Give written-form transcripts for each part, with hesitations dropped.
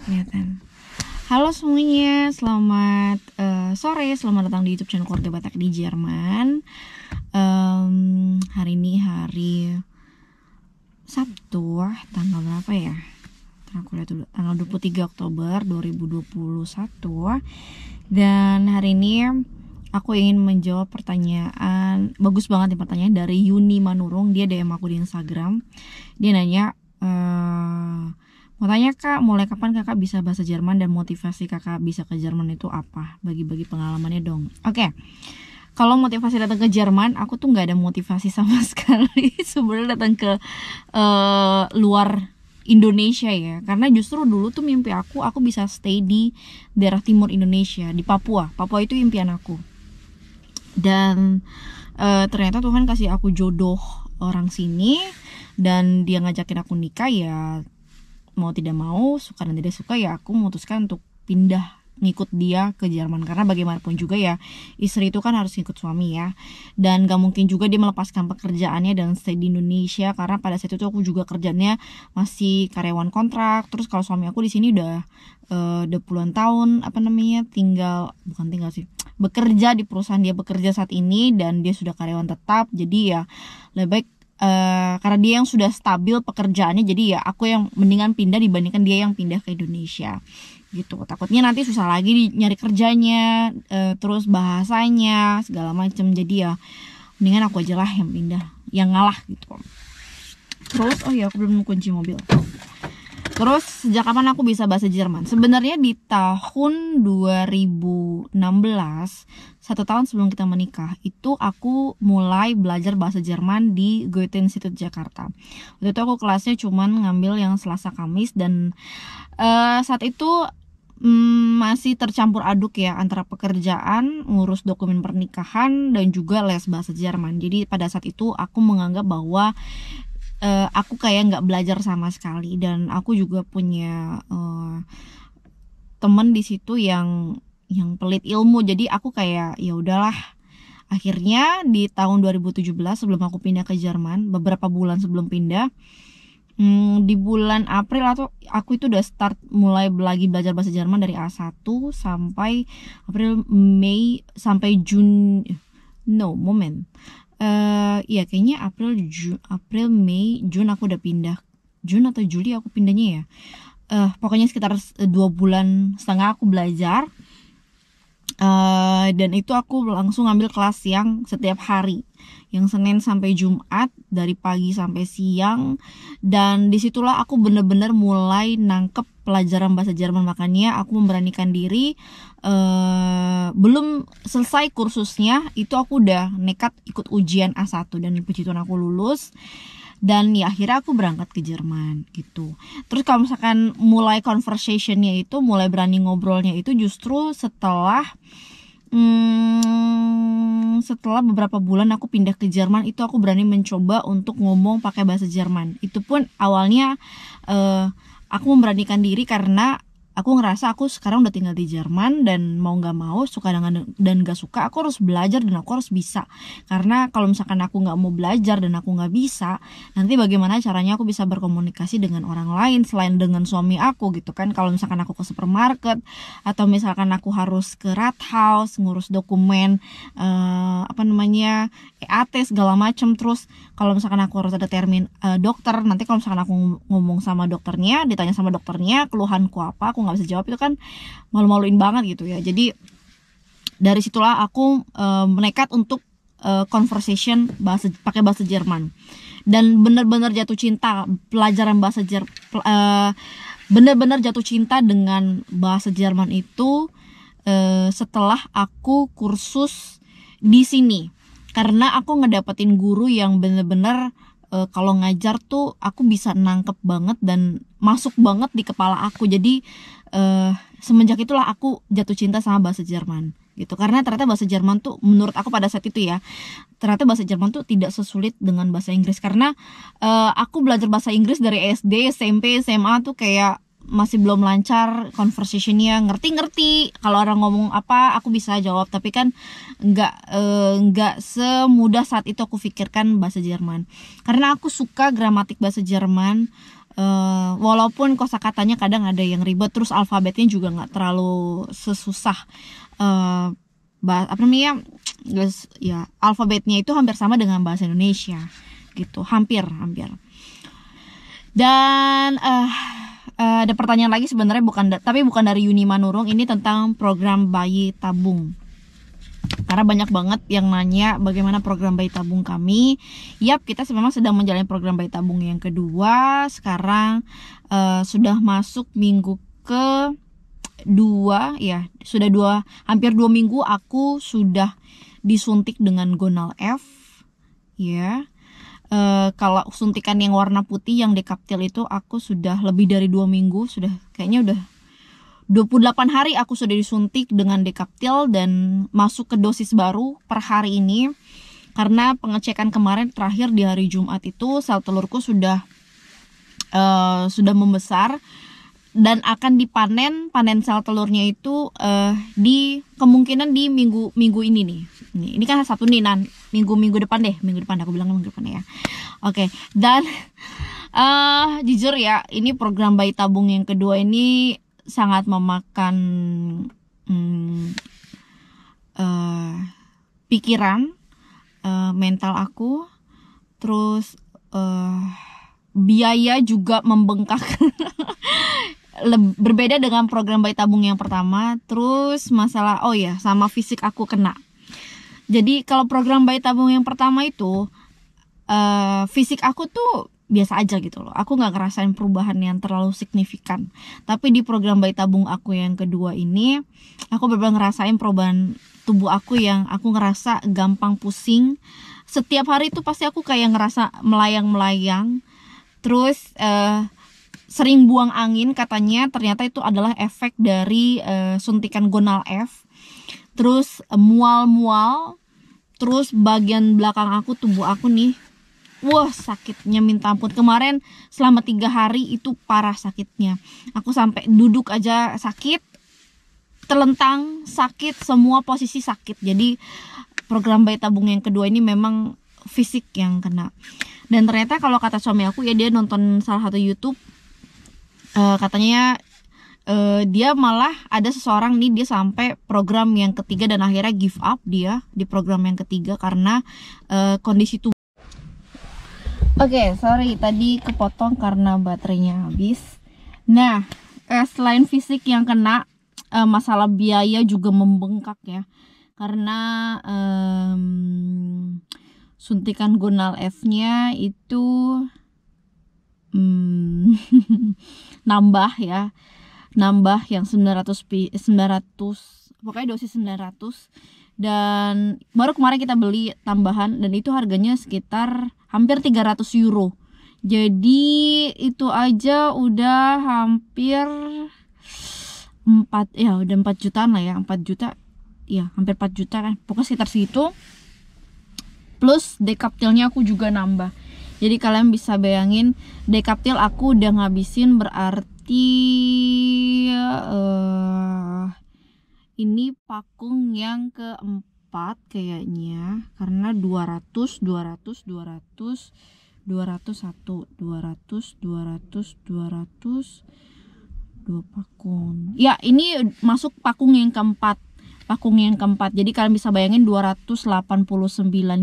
kelihatan. Halo semuanya, selamat sore, selamat datang di YouTube channel Keluarga Batak di Jerman. Hari ini hari Sabtu, tanggal berapa ya? Aku lihat dulu, tanggal 23 Oktober 2021. Dan hari ini aku ingin menjawab pertanyaan, bagus banget nih pertanyaan dari Yuni Manurung. Dia DM aku di Instagram. Dia nanya, mau tanya kak, mulai kapan kakak bisa bahasa Jerman dan motivasi kakak bisa ke Jerman itu apa? Bagi-bagi pengalamannya dong. Oke. Kalau motivasi datang ke Jerman, aku tuh nggak ada motivasi sama sekali sebenarnya datang ke luar Indonesia ya. Karena justru dulu tuh mimpi aku bisa stay di daerah timur Indonesia, di Papua. Papua itu impian aku. Dan ternyata Tuhan kasih aku jodoh orang sini dan dia ngajakin aku nikah ya. Mau tidak mau, suka dan tidak suka ya aku memutuskan untuk pindah ngikut dia ke Jerman. Karena bagaimanapun juga ya istri itu kan harus ngikut suami ya. Dan gak mungkin juga dia melepaskan pekerjaannya dan stay di Indonesia. Karena pada saat itu aku juga kerjanya masih karyawan kontrak. Terus kalau suami aku di sini udah puluhan tahun bekerja di perusahaan dia bekerja saat ini. Dan dia sudah karyawan tetap. Jadi ya lebih baik karena dia yang sudah stabil pekerjaannya, jadi ya aku yang mendingan pindah dibandingkan dia yang pindah ke Indonesia gitu. Takutnya nanti susah lagi nyari kerjanya, terus bahasanya segala macam. Jadi ya mendingan aku aja lah yang pindah, yang ngalah gitu. Terus aku belum kunci mobil. Terus sejak kapan aku bisa bahasa Jerman? Sebenarnya di tahun 2016, 1 tahun sebelum kita menikah, itu aku mulai belajar bahasa Jerman di Goethe Institut Jakarta. Waktu itu aku kelasnya cuman ngambil yang Selasa Kamis dan saat itu masih tercampur aduk ya antara pekerjaan, ngurus dokumen pernikahan dan juga les bahasa Jerman. Jadi pada saat itu aku menganggap bahwa aku kayak nggak belajar sama sekali. Dan aku juga punya temen di situ yang pelit ilmu. Jadi aku kayak ya udahlah. Akhirnya di tahun 2017 sebelum aku pindah ke Jerman, beberapa bulan sebelum pindah, di bulan April atau aku itu udah start mulai lagi belajar bahasa Jerman dari A1 sampai April, Mei sampai ya kayaknya April, Mei, Jun aku udah pindah. Jun atau Juli aku pindahnya ya. Pokoknya sekitar 2,5 bulan aku belajar. Dan itu aku langsung ngambil kelas yang setiap hari, yang Senin sampai Jumat dari pagi sampai siang. Dan disitulah aku bener-bener mulai nangkep pelajaran bahasa Jerman. Makanya aku memberanikan diri. Belum selesai kursusnya itu aku udah nekat ikut ujian A1 dan puji Tuhan aku lulus. Dan ya akhirnya aku berangkat ke Jerman gitu. Terus kalau misalkan mulai conversationnya itu, mulai berani ngobrolnya itu justru setelah beberapa bulan aku pindah ke Jerman. Itu aku berani mencoba untuk ngomong pakai bahasa Jerman. Itu pun awalnya aku memberanikan diri karena aku ngerasa aku sekarang udah tinggal di Jerman dan mau nggak mau, suka dan nggak suka, aku harus belajar dan aku harus bisa. Karena kalau misalkan aku nggak mau belajar dan aku nggak bisa, nanti bagaimana caranya aku bisa berkomunikasi dengan orang lain selain dengan suami aku gitu kan. Kalau misalkan aku ke supermarket atau misalkan aku harus ke Rathaus ngurus dokumen EAT segala macam. Terus kalau misalkan aku harus ada termin dokter, nanti kalau misalkan aku ngomong sama dokternya, ditanya sama dokternya keluhanku apa, aku nggak bisa jawab, itu kan malu-maluin banget gitu ya. Jadi dari situlah aku menekat untuk conversation pakai bahasa Jerman. Dan benar-benar jatuh cinta pelajaran bahasa Jerman, benar-benar jatuh cinta dengan bahasa Jerman itu setelah aku kursus di sini. Karena aku ngedapetin guru yang benar-benar kalau ngajar tuh aku bisa nangkep banget dan masuk banget di kepala aku. Jadi semenjak itulah aku jatuh cinta sama bahasa Jerman gitu. Karena ternyata bahasa Jerman tuh menurut aku pada saat itu ya, ternyata bahasa Jerman tuh tidak sesulit dengan bahasa Inggris. Karena aku belajar bahasa Inggris dari SD, SMP, SMA tuh kayak masih belum lancar conversationnya, ngerti kalau orang ngomong apa aku bisa jawab, tapi kan nggak semudah saat itu aku pikirkan bahasa Jerman. Karena aku suka gramatik bahasa Jerman, Walaupun kosakatanya kadang ada yang ribet, terus alfabetnya juga nggak terlalu sesusah apa namanya, ya alfabetnya itu hampir sama dengan bahasa Indonesia gitu, hampir. Dan ada pertanyaan lagi sebenarnya, tapi bukan dari Yuni Manurung, ini tentang program bayi tabung. Karena banyak banget yang nanya bagaimana program bayi tabung kami. Yap, kita memang sedang menjalani program bayi tabung yang kedua. Sekarang sudah masuk minggu ke 2 ya, sudah hampir 2 minggu aku sudah disuntik dengan Gonal F ya. Kalau suntikan yang warna putih yang Dekaptil itu aku sudah lebih dari 2 minggu, sudah kayaknya udah 28 hari aku sudah disuntik dengan Dekaptil dan masuk ke dosis baru per hari ini. Karena pengecekan kemarin terakhir di hari Jumat itu sel telurku sudah membesar dan akan dipanen sel telurnya itu kemungkinan di minggu ini nih. Ini kan satu nih, minggu depan aku bilang minggu depan ya. Oke. Dan jujur ya, ini program bayi tabung yang kedua ini sangat memakan pikiran, mental aku, terus biaya juga membengkak. Berbeda dengan program bayi tabung yang pertama. Terus masalah sama fisik aku kena. Jadi kalau program bayi tabung yang pertama itu fisik aku tuh biasa aja gitu loh. Aku nggak ngerasain perubahan yang terlalu signifikan. Tapi di program bayi tabung aku yang kedua ini, aku benar-benar ngerasain perubahan tubuh aku yang aku ngerasa gampang pusing. Setiap hari itu pasti aku kayak ngerasa melayang-melayang. Terus sering buang angin katanya, ternyata itu adalah efek dari suntikan Gonal F. Terus mual-mual. Terus bagian belakang aku, tubuh aku nih, wah sakitnya minta ampun. Kemarin selama 3 hari itu parah sakitnya. Aku sampai duduk aja sakit, telentang sakit, semua posisi sakit. Jadi program bayi tabung yang kedua ini memang fisik yang kena. Dan ternyata kalau kata suami aku ya, dia nonton salah satu YouTube, katanya dia malah ada seseorang nih, dia sampai program yang ketiga dan akhirnya give up dia di program yang ketiga karena kondisi tubuh. Oke, sorry tadi kepotong karena baterainya habis. Nah, selain fisik yang kena, masalah biaya juga membengkak ya, karena suntikan Gonal F-nya itu nambah yang 900 pokoknya dosis 900, dan baru kemarin kita beli tambahan dan itu harganya sekitar hampir 300 euro. Jadi itu aja udah hampir 4 jutaan lah ya, 4 juta ya, hampir 4 juta kan, pokoknya sekitar segitu. Plus Dekaptilnya aku juga nambah. Jadi kalian bisa bayangin, Dekaptil aku udah ngabisin berarti ini pakung yang keempat kayaknya, karena 200 200 200 201 200 200 200 2 pakung. Ya, ini masuk pakung yang keempat. Jadi kalian bisa bayangin 289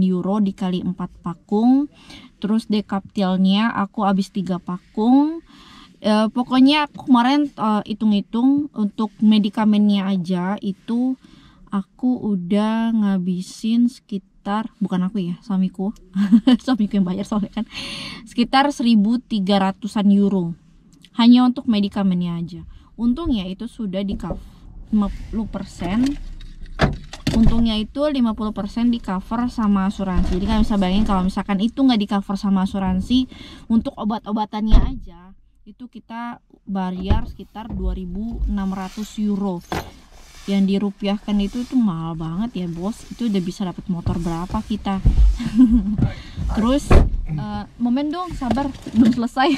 euro dikali 4 pakung. Terus Dekaptilnya aku habis 3 pakung. Pokoknya aku kemarin hitung-hitung untuk medikamennya aja itu aku udah ngabisin sekitar, bukan aku ya, suamiku suamiku yang bayar soalnya kan, sekitar 1.300-an euro hanya untuk medikamennya aja. Untungnya itu sudah di cover 50%. Untungnya itu 50% di cover sama asuransi. Jadi kalian bisa bayangin kalau misalkan itu nggak di cover sama asuransi, untuk obat-obatannya aja itu kita bayar sekitar 2.600 euro. Yang dirupiahkan itu tuh mahal banget ya bos. Itu udah bisa dapat motor berapa kita. Terus momen dong, sabar, belum selesai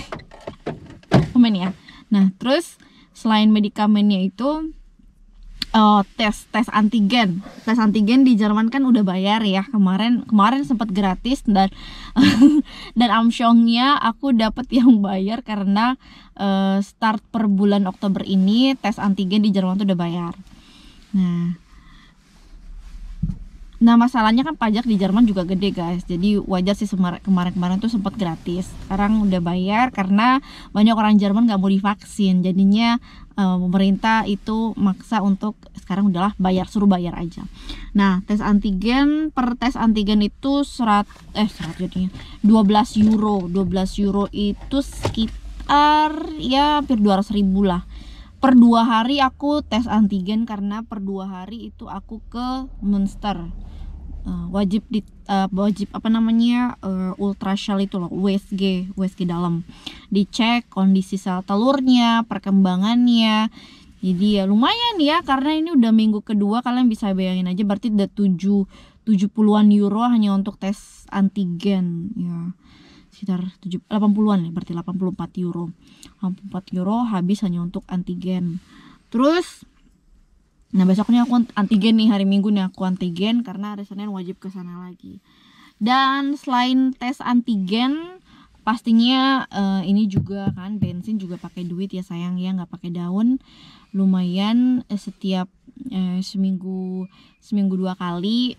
momen ya. Nah terus selain medikamennya itu tes antigen. Tes antigen di Jerman kan udah bayar ya. Kemarin sempat gratis dan dan amsyongnya aku dapat yang bayar karena start per bulan Oktober ini tes antigen di Jerman tuh udah bayar. Nah masalahnya kan pajak di Jerman juga gede guys, jadi wajar sih kemarin tuh sempat gratis. Sekarang udah bayar karena banyak orang Jerman nggak mau divaksin, jadinya pemerintah itu maksa untuk sekarang udahlah suruh bayar aja. Nah tes antigen, per tes antigen itu 12 euro. 12 euro itu sekitar ya hampir 200.000 lah. Per 2 hari aku tes antigen karena per 2 hari itu aku ke Münster. Wajib ultrasound itu loh, USG dalam, dicek kondisi sel telurnya, perkembangannya. Jadi ya lumayan ya, karena ini udah minggu kedua, kalian bisa bayangin aja berarti udah 70-an euro hanya untuk tes antigen ya, sekitar 80-an ya, berarti 84 euro habis hanya untuk antigen. Terus nah besoknya aku antigen nih, hari Minggu nih aku antigen karena hari Senin wajib ke sana lagi. Dan selain tes antigen pastinya ini juga kan bensin juga pakai duit ya sayang ya, nggak pakai daun. Lumayan setiap seminggu 2 kali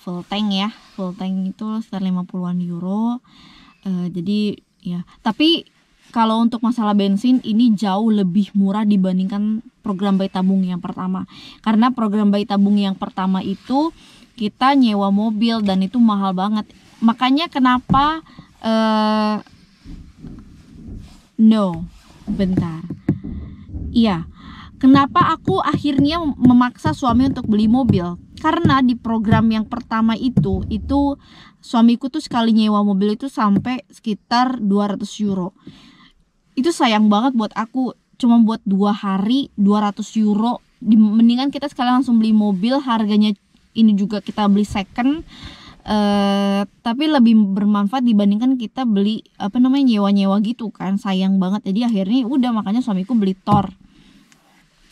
full tank ya, full tank itu sekitar 50-an euro. Jadi ya, tapi kalau untuk masalah bensin ini jauh lebih murah dibandingkan program bayi tabung yang pertama. Karena program bayi tabung yang pertama itu kita nyewa mobil dan itu mahal banget. Makanya kenapa kenapa aku akhirnya memaksa suami untuk beli mobil? Karena di program yang pertama itu suamiku tuh sekali nyewa mobil itu sampai sekitar 200 euro. Itu sayang banget buat aku, cuma buat 2 hari 200 euro. Mendingan kita sekalian langsung beli mobil, harganya ini juga kita beli second, tapi lebih bermanfaat dibandingkan kita beli nyewa-nyewa gitu kan, sayang banget. Jadi akhirnya udah, makanya suamiku beli Thor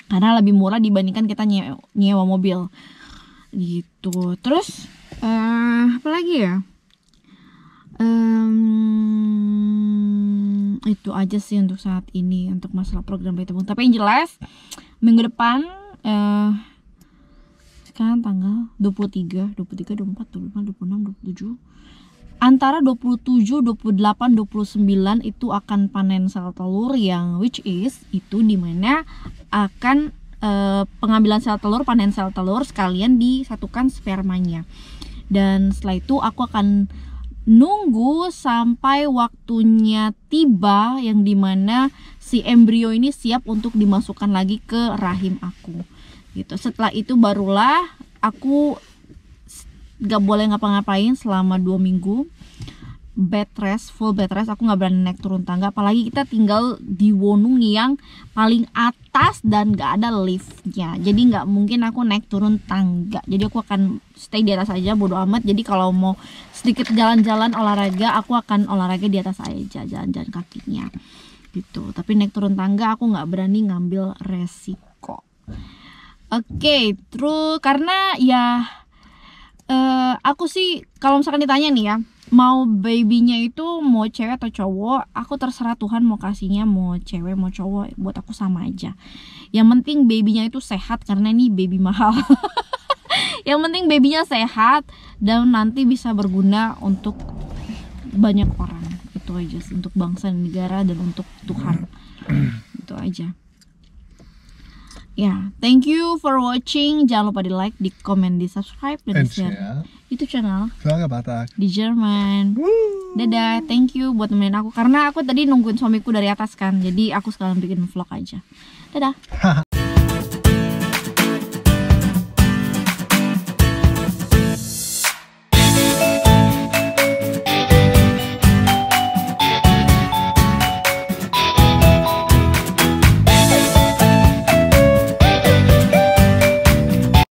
karena lebih murah dibandingkan kita nyewa mobil gitu. Terus apa lagi ya, itu aja sih untuk saat ini untuk masalah program bayi tabung. Tapi yang jelas minggu depan sekarang tanggal 23, 24, 25, 26, 27, antara 27, 28, 29 itu akan panen sel telur, yang which is itu dimana akan pengambilan sel telur, panen sel telur sekalian disatukan spermanya. Dan setelah itu aku akan nunggu sampai waktunya tiba yang dimana si embrio ini siap untuk dimasukkan lagi ke rahim aku gitu. Setelah itu barulah aku gak boleh ngapa-ngapain selama 2 minggu, full bed rest. Aku gak berani naik turun tangga, apalagi kita tinggal di Wonung yang paling atas dan gak ada liftnya, jadi gak mungkin aku naik turun tangga. Jadi aku akan stay di atas aja, bodo amat. Jadi kalau mau sedikit jalan-jalan olahraga, aku akan olahraga di atas aja, jalan-jalan kakinya gitu. Tapi naik turun tangga aku gak berani ngambil resiko. Oke, terus karena ya aku sih kalau misalkan ditanya nih ya, mau babynya itu mau cewek atau cowok, aku terserah Tuhan mau kasihnya mau cewek mau cowok, buat aku sama aja. Yang penting babynya itu sehat, karena ini baby mahal. Yang penting babynya sehat dan nanti bisa berguna untuk banyak orang. Itu aja sih, untuk bangsa dan negara dan untuk Tuhan. Itu aja. Ya, thank you for watching. Jangan lupa di like, di komen, di subscribe, dan di share YouTube channel di Jerman. Dadah, thank you buat nemenin aku, karena aku tadi nungguin suamiku dari atas kan, jadi aku sekalian bikin vlog aja. Dadah.